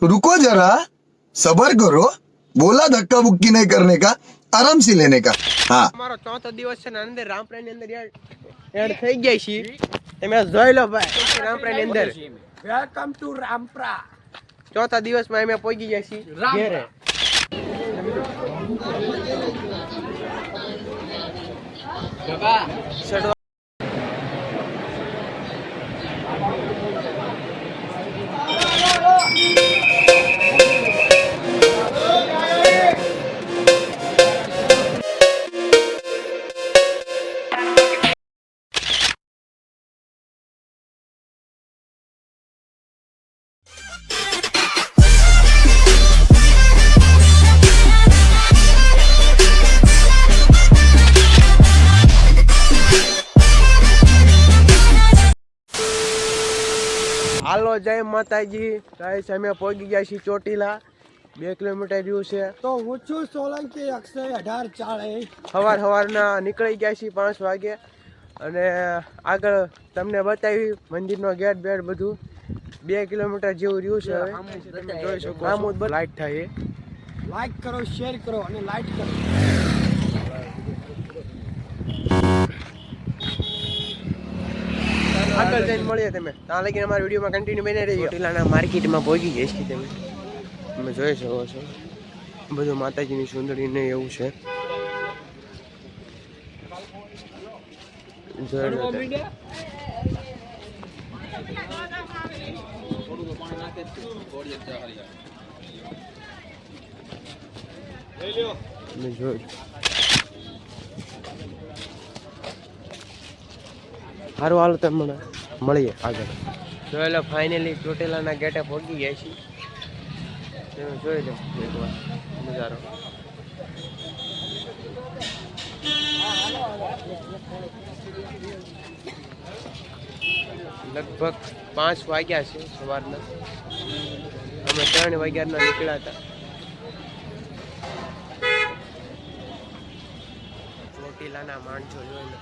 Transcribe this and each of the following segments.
रुको जरा, सबर करो, बोला धक्का बुक्की नहीं करने का, आराम से लेने का. हाँ. અમારો ચોથો દિવસ છે ને અંદર રામપરા ની અંદર એડ થઈ ગયા છીએ. તમે જોઈ લો ભાઈ રામપરા ની અંદર. Welcome to Rampara. ચોથા દિવસમાં અમે પહોંચી ગયા છીએ ઘેરે. હાલો જય માતાજી. ગાઈસ અમે પહોંચી ગયા છીએ ચોટીલા. 2 કિલોમીટર રહ્યું છે. તો હું છું સોલંકી અક્ષય 1840. સવારના નીકળી ગયા છીએ 5 વાગે અને આગળ તમને બતાવી મંદિરનો ગેટ બેટ બધું. 2 કિલોમીટર જેવું રહ્યું છે. હવે તમે જોઈ શકો આમ લાઈટ થાય. લાઈક કરો, શેર કરો અને લાઈક કરો. આગળ જઈને મળીએ તમે. ત્યાં લગીને અમારા વિડીયોમાં કન્ટિન્યુ બની રહેજો. ચોટીલાના માર્કેટમાં પહોંચી ગયા છીએ તમે. તમે જોઈ શકો છો બધું માતાજીની સુંદરી ને એવું છે. જોઈ લો તમે. સારું હાલો તમે મળીએ આગળ. જોઈ લો ફાઇનલી ચોટીલાના ગેટે પહોંચી ગયા છીએ. તમે જોઈ લો એકવાર નજારો. લગભગ 5 વાગ્યા છે સવારના. અમે 3 વાગ્યાના નીકળ્યા હતા. ચોટીલાના માણસો જોઈ લો.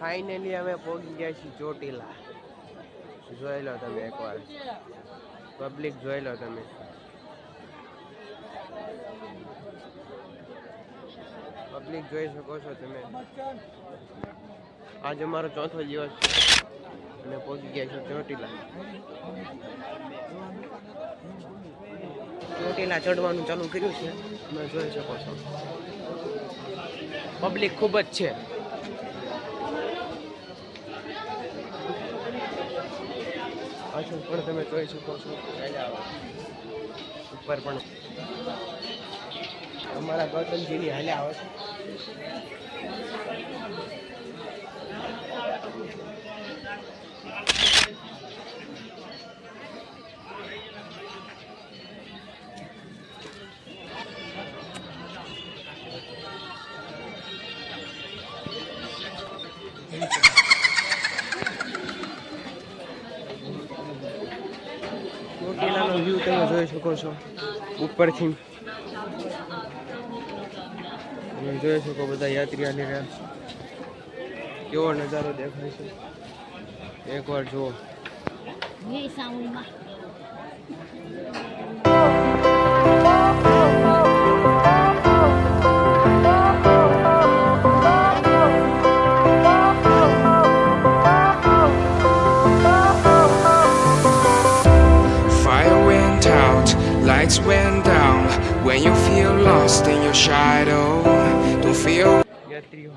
ફાઇનલી અમે પહોંચી ગયા છીએ ચોટીલા. જોઈ લો તમે એકવાર પબ્લિક જોઈ લો તમે. પબ્લિક જોઈ શકો છો તમે. આજે અમારો ચોથો દિવસ છે અને પહોંચી ગયા છીએ ચોટીલા. ચોટીલા ચડવાનું ચાલુ કર્યું છે તમે જોઈ શકો છો. પબ્લિક ખૂબ જ છે. પાછળ પણ તમે જોઈ શકો છો. ઉપર પણ અમારા ગૌતમજીની હાલ્યા આવે છે. ચોટીલાનો વ્યૂ તમે જોઈ શકો છો ઉપરથી. તમે જોઈ શકો બધા યાત્રી આવી રહ્યા છે. કેવો નજારો દેખાય છે એકવાર જુઓ. Lights went down when you feel lost in your shadow. Don't feel યાત્રીઓ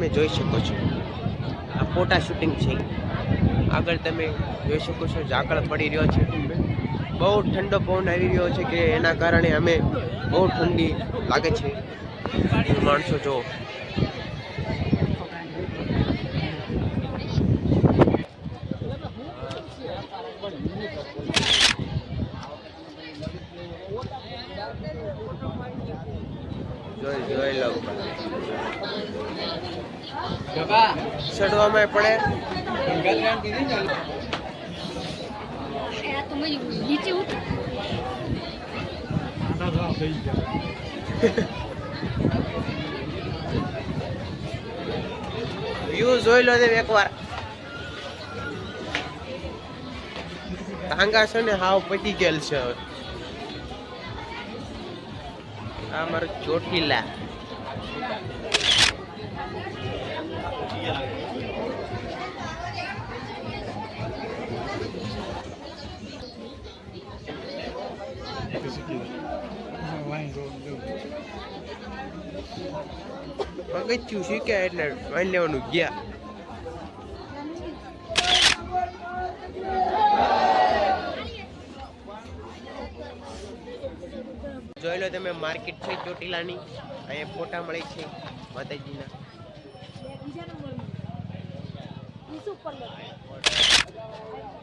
તમે જોઈ શકો છો આ ફોટા શૂટિંગ છે. આગળ તમે જોઈ શકો છો ઝાકળ પડી રહ્યો છે. બહુ ઠંડો પવન આવી રહ્યો છે કે એના કારણે અમે બહુ ઠંડી લાગે છે. માણસો જો જોઈ લો ચડવામાં પડે. વ્યૂ જોઈ લો દેવ એકવાર. ટાંગા છે ને હાવ પતી ગયેલ છે. હવે આ મારું ચોટીલા. પગથિયું શીખ્યા એટલે વાઈ લેવાનું ગયા. જોઈ લો તમે માર્કેટ છે ચોટીલાની. અહીંયા ફોટા મળે છે માતાજીના.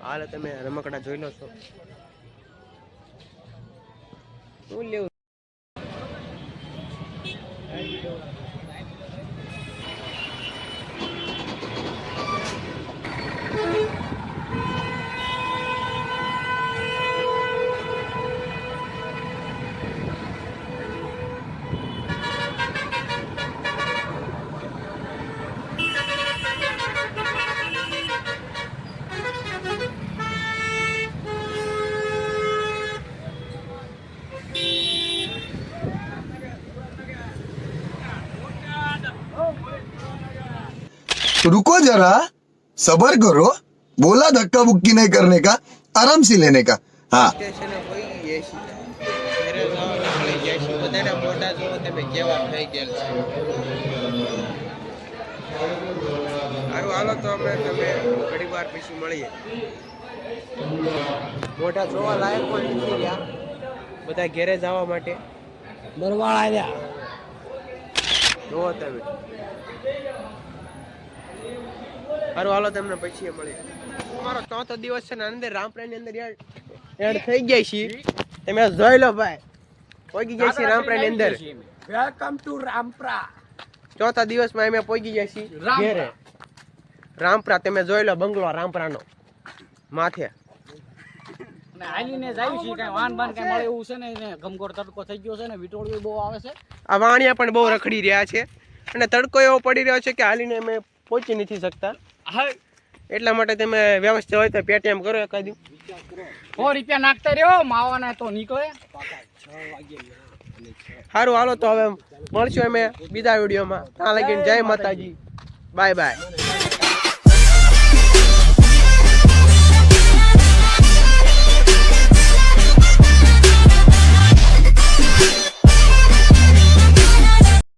હાલો તમે રમકડા જોઈ લો છો. શું લેવું? रुको जरा, सबर करो. बोला धक्का बुक्की नहीं करने का, आराम से लेने का. हाँ, સ્ટેશને પહોંચી ગયા છીએ. ઘરે જવા નીકળી ગયા છીએ. બધાના મોઢા જુઓ તમે કેવા થઈ ગયેલ છે. સારું હાલો તો અમે તમે ઘણી વાર પછી મળીએ. મોઢા જોવા લાયક પણ નથી રહ્યા બધા ઘેરે જવા માટે. બરવાળ આવ્યા. જોવો તમે. સારું હાલો તમને પછી મળીએ. અમારો ચોથો દિવસ છે ને અંદર રામપરાની અંદર એડ થઈ ગયા છીએ. તમે જોઈ લો ભાઈ. પહોંચી ગયા છીએ રામપરાની અંદર. Welcome to Rampara. ચોથા દિવસમાં અમે પહોંચી ગયા છીએ ઘેરે. રામપરા તમે જોઈ લો બંગલો રામપરાનો માથે. હાલીને જાય છે કઈ વાન બાન કઈ મળે એવું છે ને એને ગમગોર તડકો થઈ ગયો છે ને વિટોળિયો બહુ આવે છે. આ વાણિયા પણ બહુ રખડી રહ્યા છે અને તડકો એવો પડી રહ્યો છે કે હાલીને અમે પહોંચી નથી શકતા. એટલા માટે તમે વ્યવસ્થિત હોય તો પેટીએમ કરો એકાદી. 100 રૂપિયા નાખતા રહ્યો માવાના તો નીકળે. સારું હાલો તો હવે મળશું અમે બીજા વિડીયોમાં. ત્યાં લગીને જય માતાજી. Bye bye.